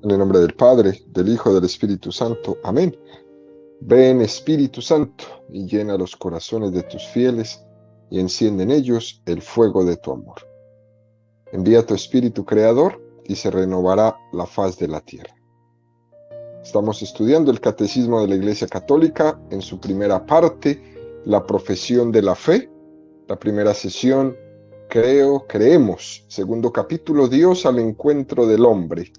En el nombre del Padre, del Hijo, del Espíritu Santo. Amén. Ven, Espíritu Santo, y llena los corazones de tus fieles, y enciende en ellos el fuego de tu amor. Envía tu Espíritu Creador, y se renovará la faz de la tierra. Estamos estudiando el Catecismo de la Iglesia Católica, en su primera parte, la profesión de la fe. La primera sesión, creo, creemos. Segundo capítulo, Dios al encuentro del hombre.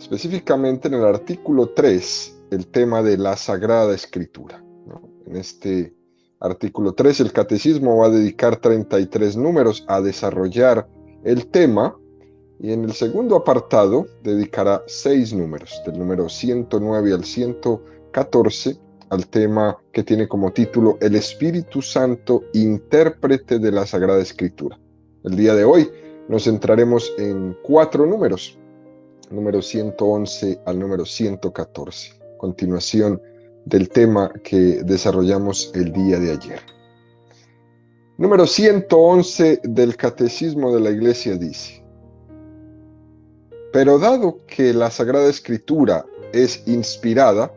Específicamente en el artículo 3, el tema de la Sagrada Escritura, ¿no? En este artículo 3, el Catecismo va a dedicar 33 números a desarrollar el tema, y en el segundo apartado dedicará 6 números, del número 109 al 114, al tema que tiene como título El Espíritu Santo, intérprete de la Sagrada Escritura. El día de hoy nos centraremos en 4 números, número 111 al número 114, continuación del tema que desarrollamos el día de ayer. Número 111 del Catecismo de la Iglesia dice: pero dado que la Sagrada Escritura es inspirada,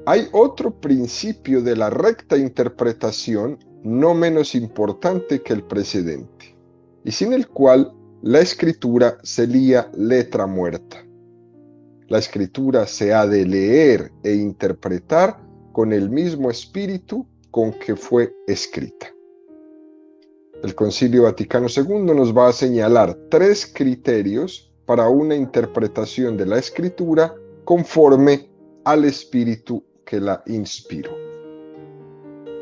hay otro principio de la recta interpretación no menos importante que el precedente, y sin el cual la Escritura sería letra muerta. La Escritura se ha de leer e interpretar con el mismo espíritu con que fue escrita. El Concilio Vaticano II nos va a señalar 3 criterios para una interpretación de la Escritura conforme al espíritu que la inspiró.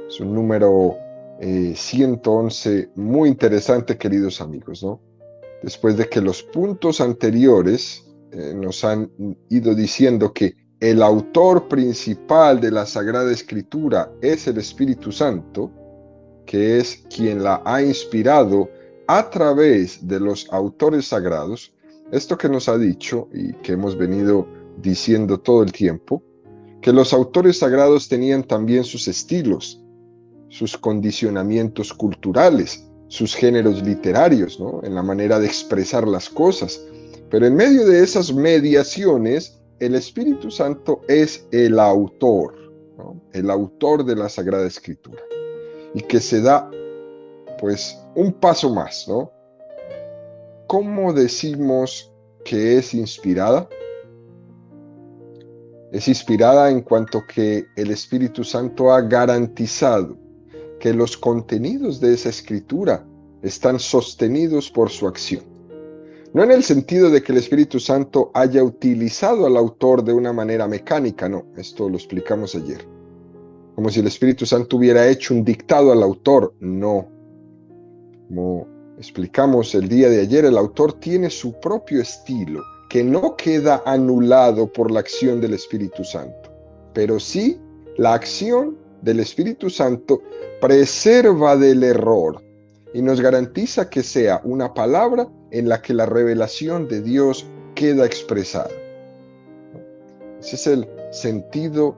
Es un número 111 muy interesante, queridos amigos, ¿no? Después de que los puntos anteriores nos han ido diciendo que el autor principal de la Sagrada Escritura es el Espíritu Santo, que es quien la ha inspirado a través de los autores sagrados. Esto que nos ha dicho y que hemos venido diciendo todo el tiempo, que los autores sagrados tenían también sus estilos, sus condicionamientos culturales, sus géneros literarios, ¿no? En la manera de expresar las cosas. Pero en medio de esas mediaciones, el Espíritu Santo es el autor, ¿no? El autor de la Sagrada Escritura. Y que se da, pues, un paso más, ¿no? ¿Cómo decimos que es inspirada? Es inspirada en cuanto que el Espíritu Santo ha garantizado que los contenidos de esa escritura están sostenidos por su acción. No en el sentido de que el Espíritu Santo haya utilizado al autor de una manera mecánica, no, esto lo explicamos ayer. Como si el Espíritu Santo hubiera hecho un dictado al autor, no. Como explicamos el día de ayer, el autor tiene su propio estilo, que no queda anulado por la acción del Espíritu Santo, pero sí la acción del Espíritu Santo preserva del error y nos garantiza que sea una palabra en la que la revelación de Dios queda expresada. Ese es el sentido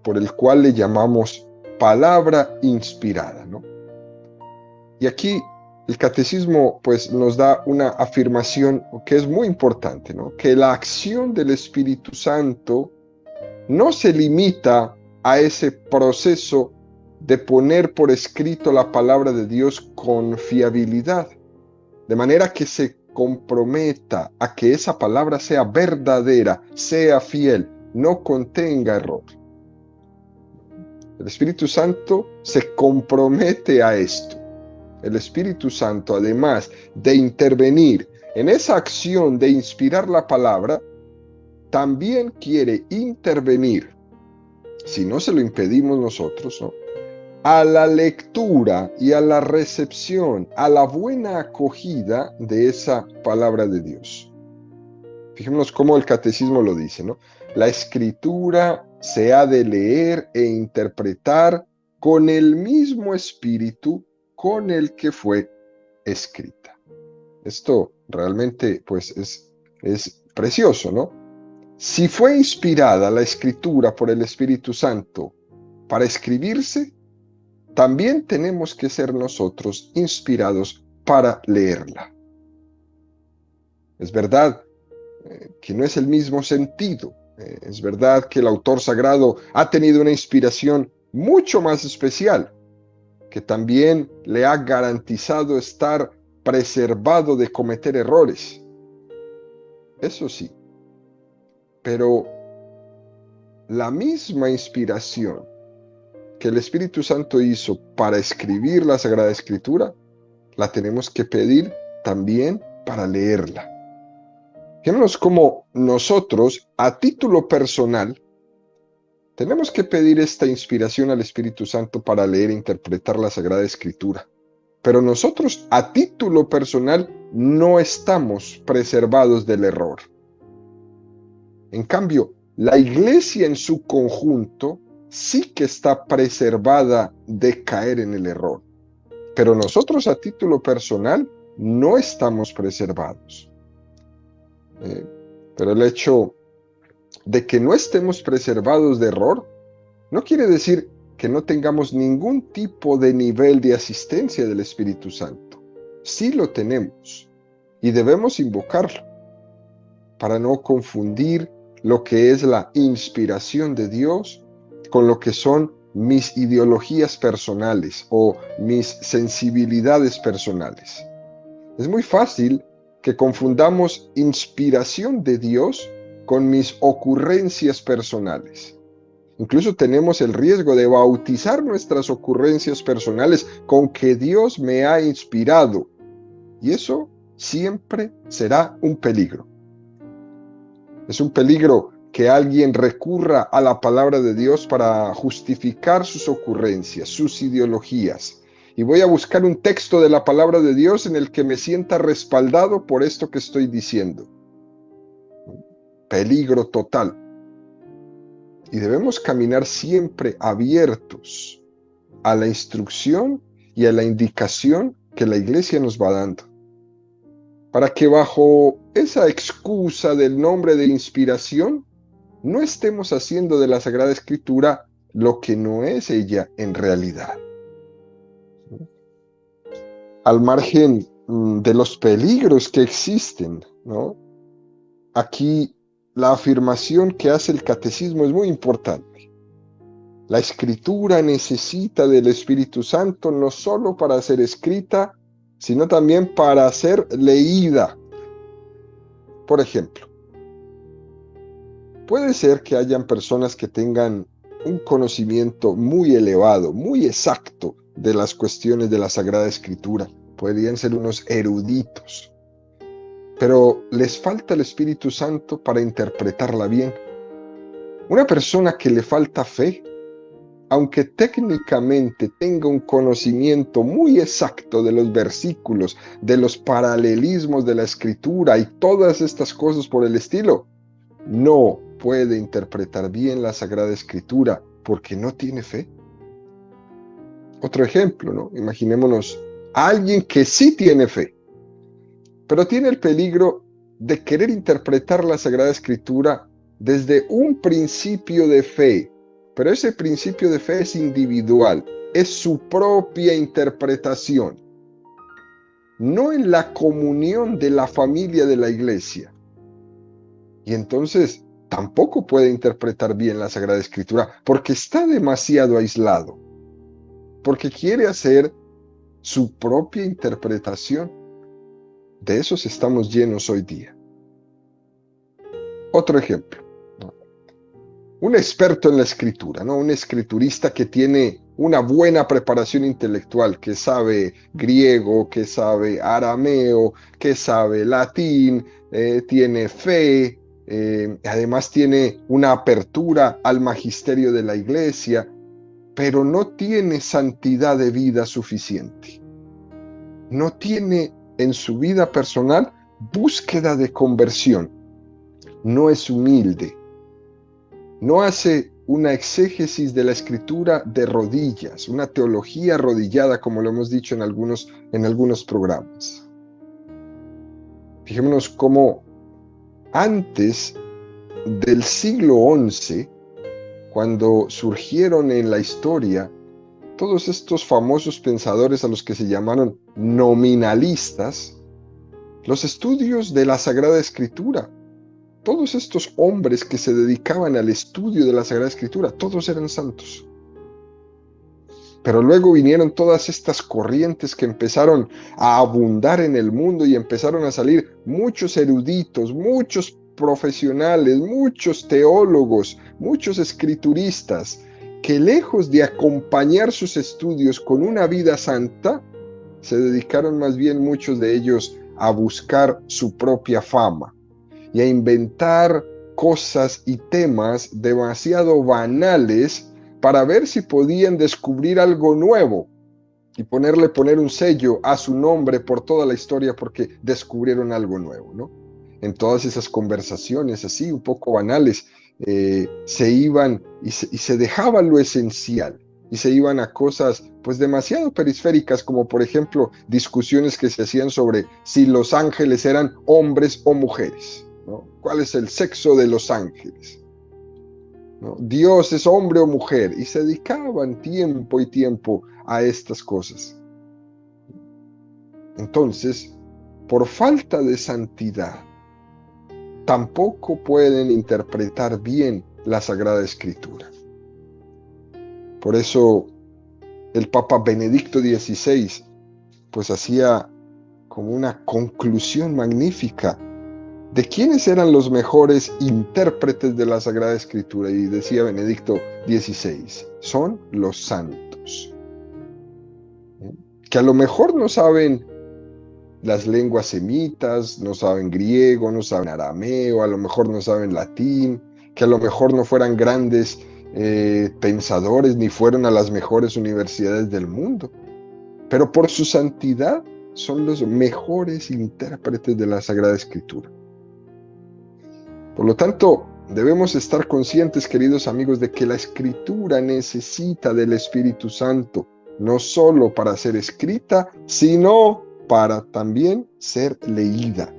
por el cual le llamamos palabra inspirada, ¿no? Y aquí el catecismo pues nos da una afirmación que es muy importante, ¿no? Que la acción del Espíritu Santo no se limita a ese proceso de poner por escrito la palabra de Dios con fiabilidad, de manera que se comprometa a que esa palabra sea verdadera, sea fiel, no contenga error. El Espíritu Santo se compromete a esto. El Espíritu Santo, además de intervenir en esa acción de inspirar la palabra, también quiere intervenir, si no se lo impedimos nosotros, ¿no?, a la lectura y a la recepción, a la buena acogida de esa palabra de Dios. Fijémonos cómo el catecismo lo dice, ¿no? La escritura se ha de leer e interpretar con el mismo espíritu con el que fue escrita. Esto realmente pues es precioso, ¿no? Si fue inspirada la escritura por el Espíritu Santo para escribirse, también tenemos que ser nosotros inspirados para leerla. Es verdad, que no es el mismo sentido. Es verdad que el autor sagrado ha tenido una inspiración mucho más especial, que también le ha garantizado estar preservado de cometer errores. Eso sí, pero la misma inspiración que el Espíritu Santo hizo para escribir la Sagrada Escritura, la tenemos que pedir también para leerla. Fijémonos cómo nosotros, a título personal, tenemos que pedir esta inspiración al Espíritu Santo para leer e interpretar la Sagrada Escritura. Pero nosotros, a título personal, no estamos preservados del error. En cambio, la Iglesia en su conjunto sí que está preservada de caer en el error. Pero nosotros, a título personal, no estamos preservados. Pero el hecho de que no estemos preservados de error no quiere decir que no tengamos ningún tipo de nivel de asistencia del Espíritu Santo. Sí lo tenemos y debemos invocarlo para no confundir lo que es la inspiración de Dios con lo que son mis ideologías personales o mis sensibilidades personales. Es muy fácil que confundamos inspiración de Dios con mis ocurrencias personales. Incluso tenemos el riesgo de bautizar nuestras ocurrencias personales con que Dios me ha inspirado. Y eso siempre será un peligro. Es un peligro que alguien recurra a la palabra de Dios para justificar sus ocurrencias, sus ideologías. Y voy a buscar un texto de la palabra de Dios en el que me sienta respaldado por esto que estoy diciendo. Peligro total. Y debemos caminar siempre abiertos a la instrucción y a la indicación que la Iglesia nos va dando, para que bajo esa excusa del nombre de inspiración no estemos haciendo de la Sagrada Escritura lo que no es ella en realidad. Al margen de los peligros que existen, ¿no? Aquí la afirmación que hace el catecismo es muy importante. La Escritura necesita del Espíritu Santo no solo para ser escrita, sino también para ser leída. Por ejemplo, puede ser que hayan personas que tengan un conocimiento muy elevado, muy exacto de las cuestiones de la Sagrada Escritura. Podrían ser unos eruditos, pero les falta el Espíritu Santo para interpretarla bien. Una persona que le falta fe, aunque técnicamente tenga un conocimiento muy exacto de los versículos, de los paralelismos de la Escritura y todas estas cosas por el estilo, no puede interpretar bien la Sagrada Escritura porque no tiene fe. Otro ejemplo, ¿no? Imaginémonos a alguien que sí tiene fe, pero tiene el peligro de querer interpretar la Sagrada Escritura desde un principio de fe, pero ese principio de fe es individual, es su propia interpretación, no en la comunión de la familia de la Iglesia. Y entonces tampoco puede interpretar bien la Sagrada Escritura porque está demasiado aislado, porque quiere hacer su propia interpretación. De esos estamos llenos hoy día. Otro ejemplo, ¿no? Un experto en la escritura, ¿no? Un escriturista que tiene una buena preparación intelectual, que sabe griego, que sabe arameo, que sabe latín, tiene fe, además tiene una apertura al magisterio de la Iglesia, pero no tiene santidad de vida suficiente. No tiene en su vida personal búsqueda de conversión. No es humilde. No hace una exégesis de la Escritura de rodillas, una teología arrodillada, como lo hemos dicho en algunos programas. Fijémonos cómo antes del siglo XI, cuando surgieron en la historia todos estos famosos pensadores a los que se llamaron nominalistas, los estudios de la Sagrada Escritura todos estos hombres que se dedicaban al estudio de la Sagrada Escritura, todos eran santos. Pero luego vinieron todas estas corrientes que empezaron a abundar en el mundo y empezaron a salir muchos eruditos, muchos profesionales, muchos teólogos, muchos escrituristas, que lejos de acompañar sus estudios con una vida santa, se dedicaron más bien muchos de ellos a buscar su propia fama y a inventar cosas y temas demasiado banales para ver si podían descubrir algo nuevo y poner un sello a su nombre por toda la historia porque descubrieron algo nuevo, ¿no? En todas esas conversaciones así, un poco banales, se iban y se dejaban lo esencial y se iban a cosas pues demasiado periféricas, como por ejemplo discusiones que se hacían sobre si los ángeles eran hombres o mujeres, ¿no? ¿Cuál es el sexo de los ángeles? ¿No? Dios es hombre o mujer, y se dedicaban tiempo y tiempo a estas cosas. Entonces, por falta de santidad, tampoco pueden interpretar bien la Sagrada Escritura. Por eso el Papa Benedicto XVI pues hacía como una conclusión magnífica de quiénes eran los mejores intérpretes de la Sagrada Escritura, y decía Benedicto XVI, son los santos, que a lo mejor no saben las lenguas semitas, no saben griego, no saben arameo, a lo mejor no saben latín, que a lo mejor no fueran grandes pensadores ni fueron a las mejores universidades del mundo, pero por su santidad son los mejores intérpretes de la Sagrada Escritura. Por lo tanto, debemos estar conscientes, queridos amigos, de que la Escritura necesita del Espíritu Santo, no solo para ser escrita, sino para también ser leída.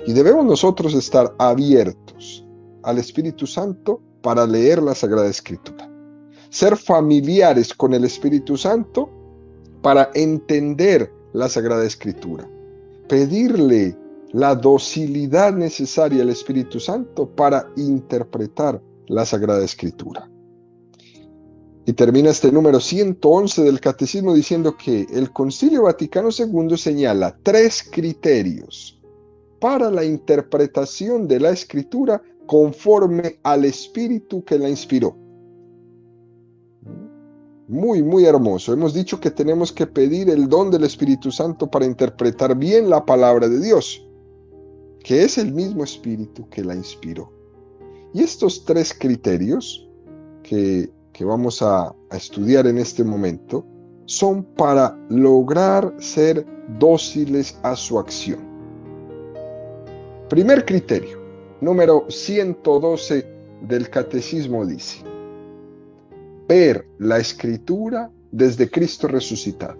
Y debemos nosotros estar abiertos al Espíritu Santo para leer la Sagrada Escritura. Ser familiares con el Espíritu Santo para entender la Sagrada Escritura. Pedirle la docilidad necesaria al Espíritu Santo para interpretar la Sagrada Escritura. Y termina este número 111 del Catecismo diciendo que el Concilio Vaticano II señala 3 criterios para la interpretación de la Escritura conforme al Espíritu que la inspiró. Muy, muy hermoso. Hemos dicho que tenemos que pedir el don del Espíritu Santo para interpretar bien la palabra de Dios, que es el mismo Espíritu que la inspiró. Y estos 3 criterios que vamos a estudiar en este momento son para lograr ser dóciles a su acción. Primer criterio, número 112 del Catecismo dice: ver la Escritura desde Cristo resucitado.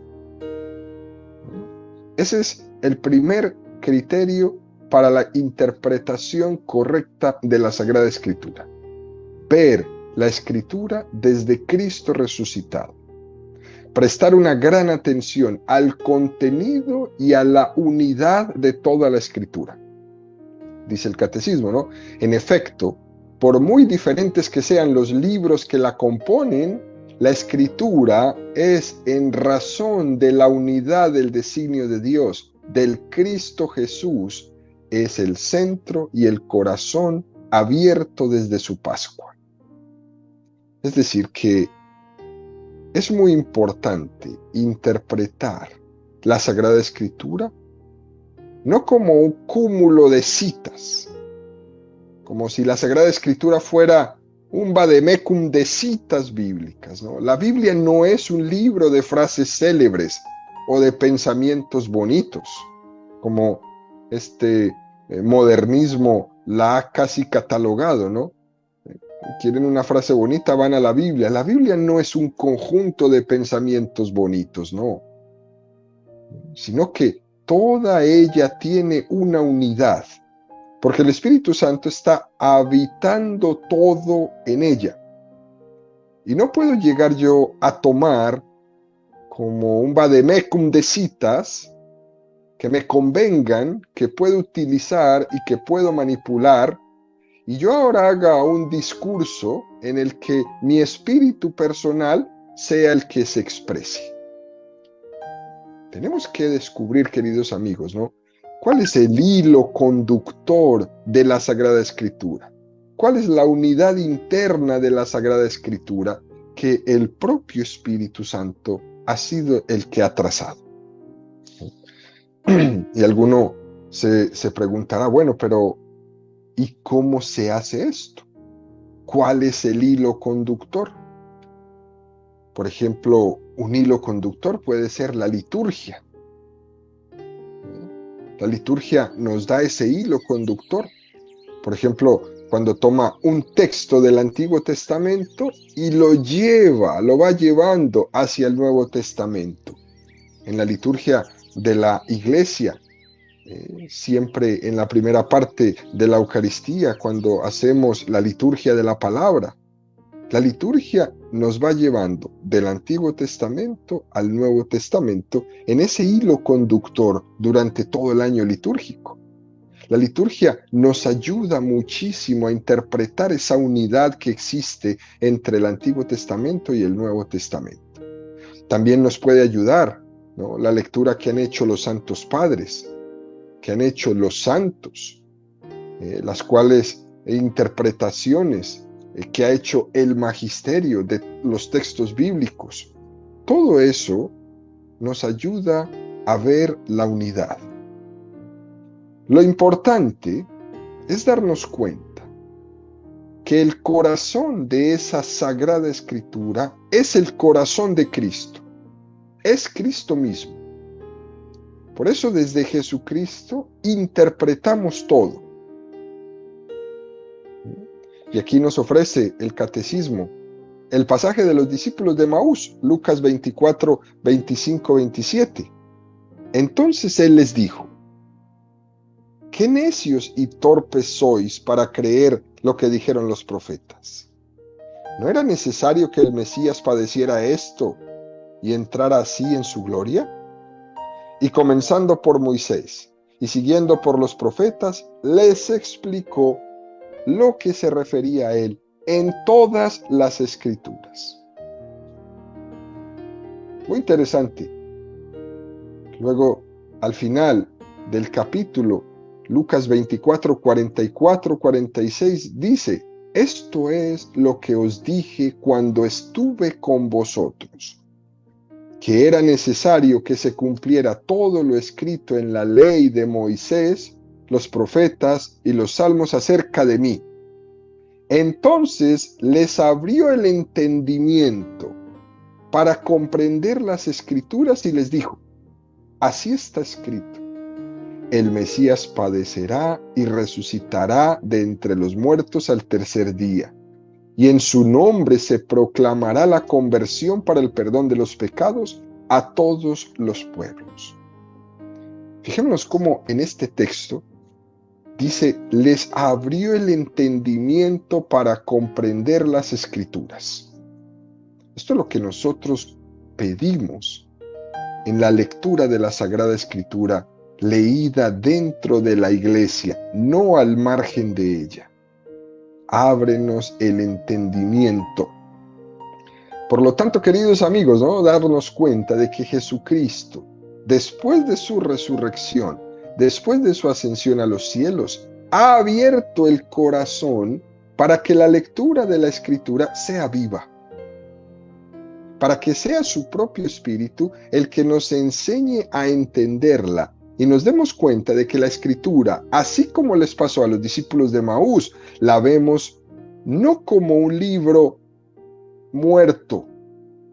Ese es el primer criterio para la interpretación correcta de la Sagrada Escritura. Ver la Escritura desde Cristo resucitado. Prestar una gran atención al contenido y a la unidad de toda la Escritura. Dice el Catecismo, ¿no? En efecto, por muy diferentes que sean los libros que la componen, la Escritura es en razón de la unidad del designio de Dios, del Cristo Jesús, es el centro y el corazón abierto desde su Pascua. Es decir, que es muy importante interpretar la Sagrada Escritura no como un cúmulo de citas, como si la Sagrada Escritura fuera un vademecum de citas bíblicas, ¿no? La Biblia no es un libro de frases célebres o de pensamientos bonitos, como este modernismo la ha casi catalogado, ¿no? Quieren una frase bonita, van a la Biblia. La Biblia no es un conjunto de pensamientos bonitos, no, sino que toda ella tiene una unidad, porque el Espíritu Santo está habitando todo en ella. Y no puedo llegar yo a tomar como un vademecum de citas que me convengan, que puedo utilizar y que puedo manipular, y yo ahora haga un discurso en el que mi espíritu personal sea el que se exprese. Tenemos que descubrir, queridos amigos, ¿no? ¿Cuál es el hilo conductor de la Sagrada Escritura? ¿Cuál es la unidad interna de la Sagrada Escritura que el propio Espíritu Santo ha sido el que ha trazado? Y alguno se preguntará, bueno, pero ¿y cómo se hace esto? ¿Cuál es el hilo conductor? Por ejemplo, un hilo conductor puede ser la liturgia. La liturgia nos da ese hilo conductor. Por ejemplo, cuando toma un texto del Antiguo Testamento y lo va llevando hacia el Nuevo Testamento. En la liturgia de la Iglesia, siempre en la primera parte de la Eucaristía, cuando hacemos la liturgia de la palabra, la liturgia nos va llevando del Antiguo Testamento al Nuevo Testamento en ese hilo conductor durante todo el año litúrgico. La liturgia nos ayuda muchísimo a interpretar esa unidad que existe entre el Antiguo Testamento y el Nuevo Testamento. También nos puede ayudar, ¿no?, la lectura que han hecho los santos padres, que han hecho los santos, las cuales interpretaciones que ha hecho el magisterio de los textos bíblicos. Todo eso nos ayuda a ver la unidad. Lo importante es darnos cuenta que el corazón de esa Sagrada Escritura es el corazón de Cristo, es Cristo mismo. Por eso desde Jesucristo interpretamos todo. Y aquí nos ofrece el Catecismo el pasaje de los discípulos de Emaús, Lucas 24, 25, 27. Entonces él les dijo: ¿qué necios y torpes sois para creer lo que dijeron los profetas? ¿No era necesario que el Mesías padeciera esto y entrara así en su gloria? Y comenzando por Moisés y siguiendo por los profetas, les explicó lo que se refería a él en todas las Escrituras. Muy interesante. Luego, al final del capítulo, Lucas 24, 44, 46 dice: esto es lo que os dije cuando estuve con vosotros, que era necesario que se cumpliera todo lo escrito en la ley de Moisés, los profetas y los salmos acerca de mí. Entonces les abrió el entendimiento para comprender las Escrituras y les dijo: así está escrito, el Mesías padecerá y resucitará de entre los muertos al tercer día, y en su nombre se proclamará la conversión para el perdón de los pecados a todos los pueblos. Fijémonos cómo en este texto dice: les abrió el entendimiento para comprender las Escrituras. Esto es lo que nosotros pedimos en la lectura de la Sagrada Escritura, leída dentro de la Iglesia, no al margen de ella. Ábrenos el entendimiento. Por lo tanto, queridos amigos, ¿no?, darnos cuenta de que Jesucristo, después de su resurrección, después de su ascensión a los cielos, ha abierto el corazón para que la lectura de la Escritura sea viva, para que sea su propio Espíritu el que nos enseñe a entenderla y nos demos cuenta de que la Escritura, así como les pasó a los discípulos de Emaús, la vemos no como un libro muerto,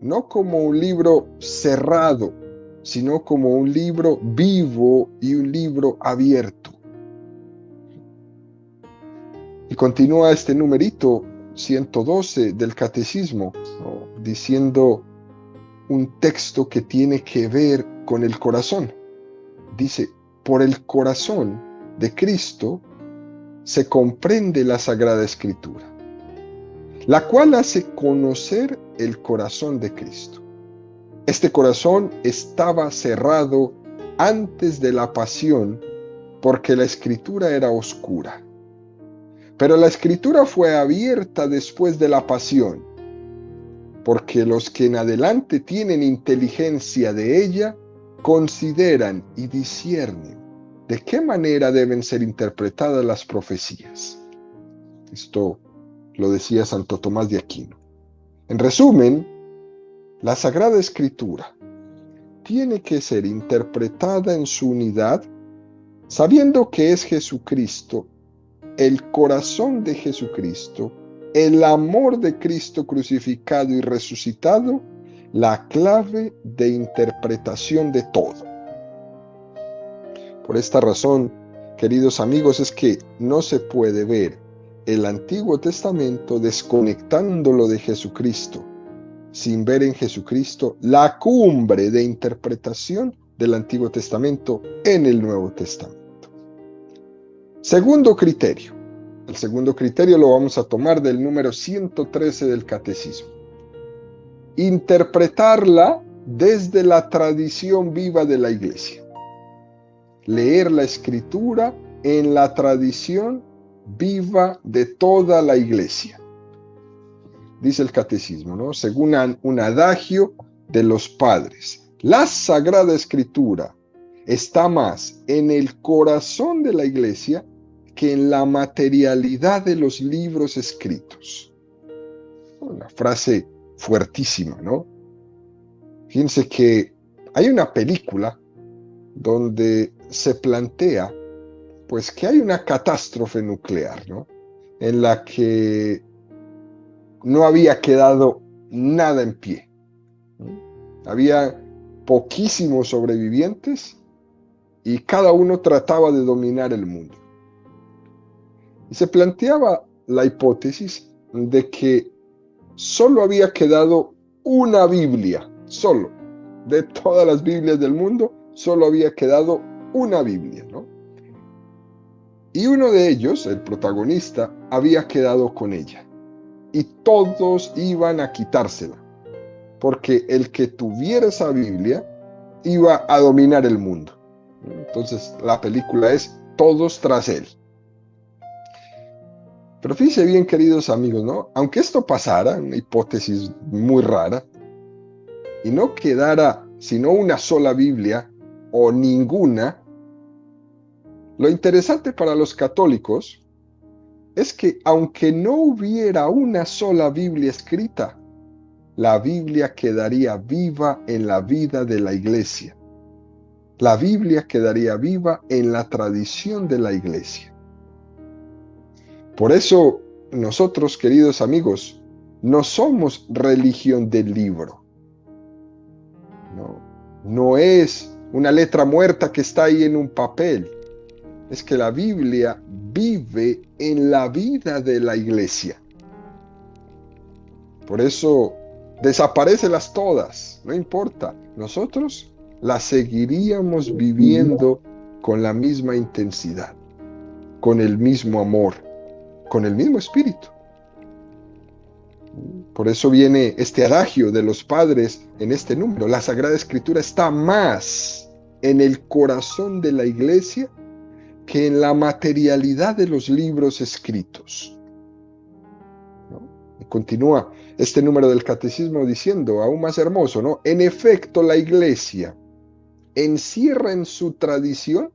no como un libro cerrado, sino como un libro vivo y un libro abierto. Y continúa este numerito 112 del Catecismo, ¿no?, diciendo un texto que tiene que ver con el corazón. Dice: por el corazón de Cristo se comprende la Sagrada Escritura, la cual hace conocer el corazón de Cristo. Este corazón estaba cerrado antes de la pasión porque la Escritura era oscura. Pero la escritura fue abierta después de la pasión, porque los que en adelante tienen inteligencia de ella, consideran y disciernen de qué manera deben ser interpretadas las profecías. Esto lo decía Santo Tomás de Aquino. En resumen, la Sagrada Escritura tiene que ser interpretada en su unidad, sabiendo que es Jesucristo, el corazón de Jesucristo, el amor de Cristo crucificado y resucitado, la clave de interpretación de todo. Por esta razón, queridos amigos, es que no se puede ver el Antiguo Testamento desconectándolo de Jesucristo, sin ver en Jesucristo la cumbre de interpretación del Antiguo Testamento en el Nuevo Testamento. Segundo criterio. El segundo criterio lo vamos a tomar del número 113 del Catecismo. Interpretarla desde la tradición viva de la Iglesia. Leer la Escritura en la tradición viva de toda la Iglesia. Dice el Catecismo, ¿no? Según un adagio de los padres, la Sagrada Escritura está más en el corazón de la Iglesia que en la materialidad de los libros escritos. Una frase fuertísima, ¿no? Fíjense que hay una película donde se plantea, pues, que hay una catástrofe nuclear, ¿no? En la que no había quedado nada en pie, ¿no? Había poquísimos sobrevivientes y cada uno trataba de dominar el mundo. Y se planteaba la hipótesis de que solo había quedado una Biblia, solo, de todas las Biblias del mundo, solo había quedado una Biblia, ¿no? Y uno de ellos, el protagonista, había quedado con ella. Y todos iban a quitársela, porque el que tuviera esa Biblia iba a dominar el mundo. Entonces la película es Todos tras él. Pero fíjense bien, queridos amigos, ¿no? Aunque esto pasara, una hipótesis muy rara, y no quedara sino una sola Biblia o ninguna, lo interesante para los católicos es que aunque no hubiera una sola Biblia escrita, la Biblia quedaría viva en la vida de la Iglesia. La Biblia quedaría viva en la tradición de la Iglesia. Por eso nosotros, queridos amigos, no somos religión del libro. No es una letra muerta que está ahí en un papel. Es que la Biblia vive en la vida de la Iglesia. Por eso desaparécelas todas, no importa. Nosotros las seguiríamos viviendo con la misma intensidad, con el mismo amor, con el mismo espíritu. Por eso viene este adagio de los padres en este número. La Sagrada Escritura está más en el corazón de la Iglesia que en la materialidad de los libros escritos. ¿No? Y continúa este número del Catecismo diciendo, aún más hermoso, ¿no? En efecto, la Iglesia encierra en su tradición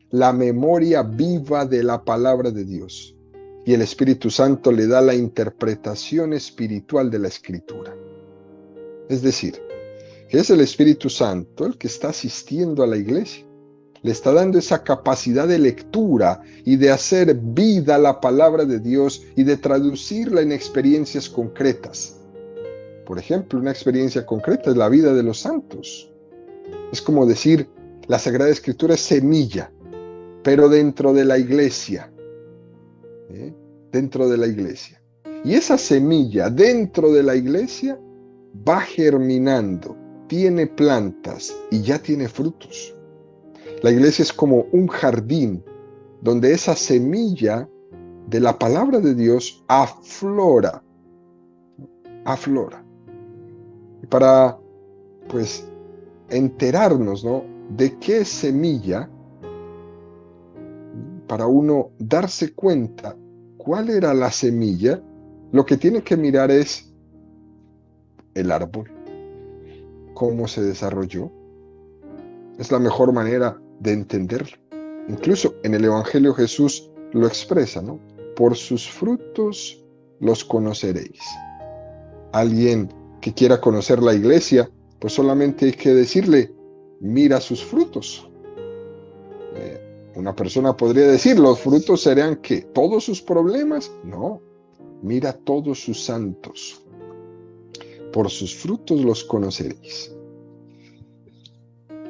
la memoria viva de la palabra de Dios, y el Espíritu Santo le da la interpretación espiritual de la Escritura. Es decir, que es el Espíritu Santo el que está asistiendo a la Iglesia. Le está dando esa capacidad de lectura y de hacer vida la palabra de Dios y de traducirla en experiencias concretas. Por ejemplo, una experiencia concreta es la vida de los santos. Es como decir, la Sagrada Escritura es semilla, pero dentro de la Iglesia. Dentro de la Iglesia. Y esa semilla dentro de la Iglesia va germinando, tiene plantas y ya tiene frutos. La Iglesia es como un jardín donde esa semilla de la palabra de Dios aflora. Y para, pues, enterarnos, ¿no?, de qué semilla, para uno darse cuenta cuál era la semilla, lo que tiene que mirar es el árbol, cómo se desarrolló. Es la mejor manera de entenderlo. Incluso en el Evangelio Jesús lo expresa, ¿no? Por sus frutos los conoceréis. Alguien que quiera conocer la iglesia, pues solamente hay que decirle, mira sus frutos. Una persona podría decir, los frutos serán ¿qué? ¿Todos sus problemas? No, mira todos sus santos. Por sus frutos los conoceréis.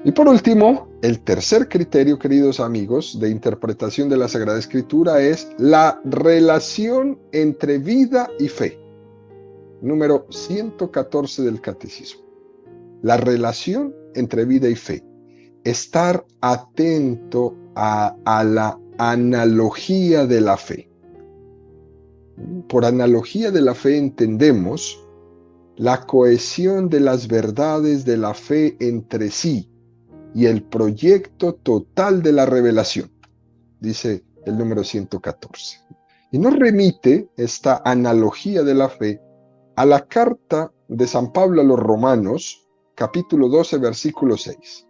Y por último, el tercer criterio, queridos amigos, de interpretación de la Sagrada Escritura es la relación entre vida y fe. Número 114 del Catecismo. La relación entre vida y fe. Estar atento a la analogía de la fe. Por analogía de la fe entendemos la cohesión de las verdades de la fe entre sí y el proyecto total de la revelación, dice el número 114. Y nos remite esta analogía de la fe a la carta de San Pablo a los Romanos, capítulo 12, versículo 6.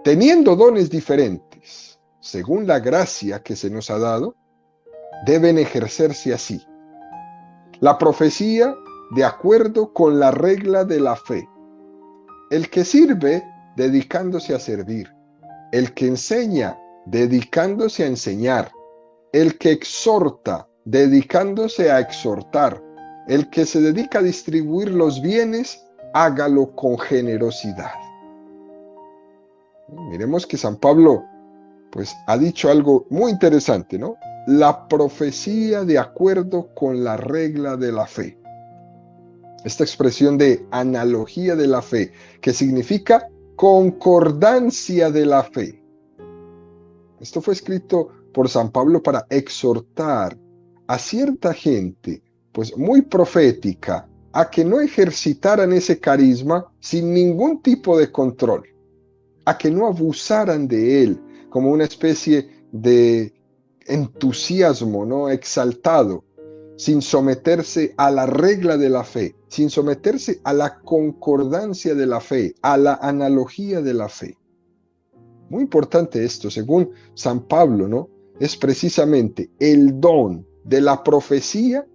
Teniendo dones diferentes, según la gracia que se nos ha dado, deben ejercerse así. La profecía de acuerdo con la regla de la fe. El que sirve, dedicándose a servir. El que enseña, dedicándose a enseñar. El que exhorta, dedicándose a exhortar. El que se dedica a distribuir los bienes, hágalo con generosidad. Miremos que San Pablo pues ha dicho algo muy interesante, ¿no? La profecía de acuerdo con la regla de la fe. Esta expresión de analogía de la fe, que significa concordancia de la fe. Esto fue escrito por San Pablo para exhortar a cierta gente, pues muy profética, a que no ejercitaran ese carisma sin ningún tipo de control, a que no abusaran de él como una especie de entusiasmo, ¿no? Exaltado, sin someterse a la regla de la fe, sin someterse a la concordancia de la fe, a la analogía de la fe. Muy importante esto, según San Pablo, ¿no? Es precisamente el don de la profecía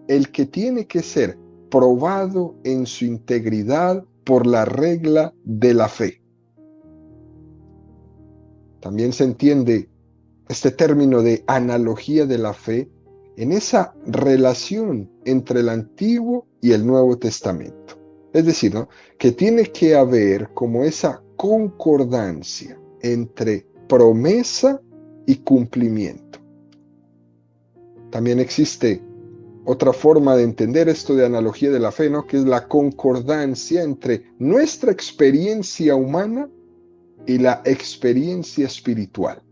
el que tiene que ser probado en su integridad por la regla de la fe. También se entiende este término de analogía de la fe en esa relación entre el Antiguo y el Nuevo Testamento. Es decir, ¿no? Que tiene que haber como esa concordancia entre promesa y cumplimiento. También existe otra forma de entender esto de analogía de la fe, ¿no? Que es la concordancia entre nuestra experiencia humana y la experiencia espiritual.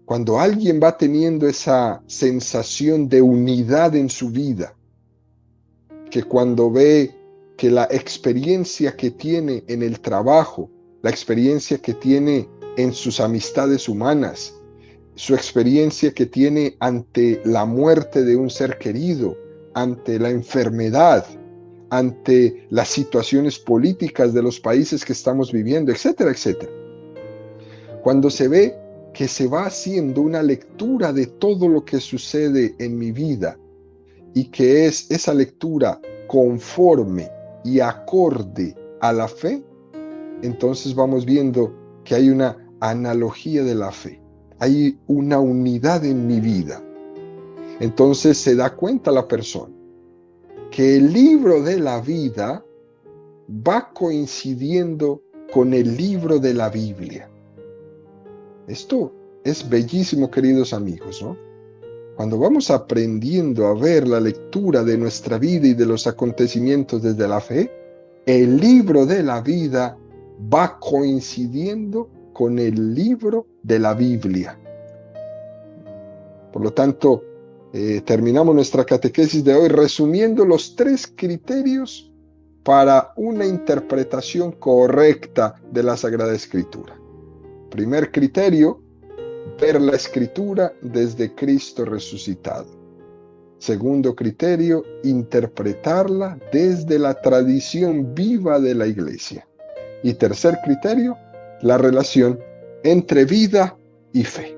Cuando alguien va teniendo esa sensación de unidad en su vida, que cuando ve que la experiencia que tiene en el trabajo, la experiencia que tiene en sus amistades humanas, su experiencia que tiene ante la muerte de un ser querido, ante la enfermedad, ante las situaciones políticas de los países que estamos viviendo, etcétera, etcétera. Cuando se ve que se va haciendo una lectura de todo lo que sucede en mi vida y que es esa lectura conforme y acorde a la fe, entonces vamos viendo que hay una analogía de la fe, hay una unidad en mi vida. Entonces se da cuenta la persona que el libro de la vida va coincidiendo con el libro de la Biblia. Esto es bellísimo, queridos amigos, ¿no? Cuando vamos aprendiendo a ver la lectura de nuestra vida y de los acontecimientos desde la fe, el libro de la vida va coincidiendo con el libro de la Biblia. Por lo tanto, terminamos nuestra catequesis de hoy resumiendo los 3 criterios para una interpretación correcta de la Sagrada Escritura. Primer criterio, ver la Escritura desde Cristo resucitado. Segundo criterio, interpretarla desde la tradición viva de la Iglesia. Y tercer criterio, la relación entre vida y fe.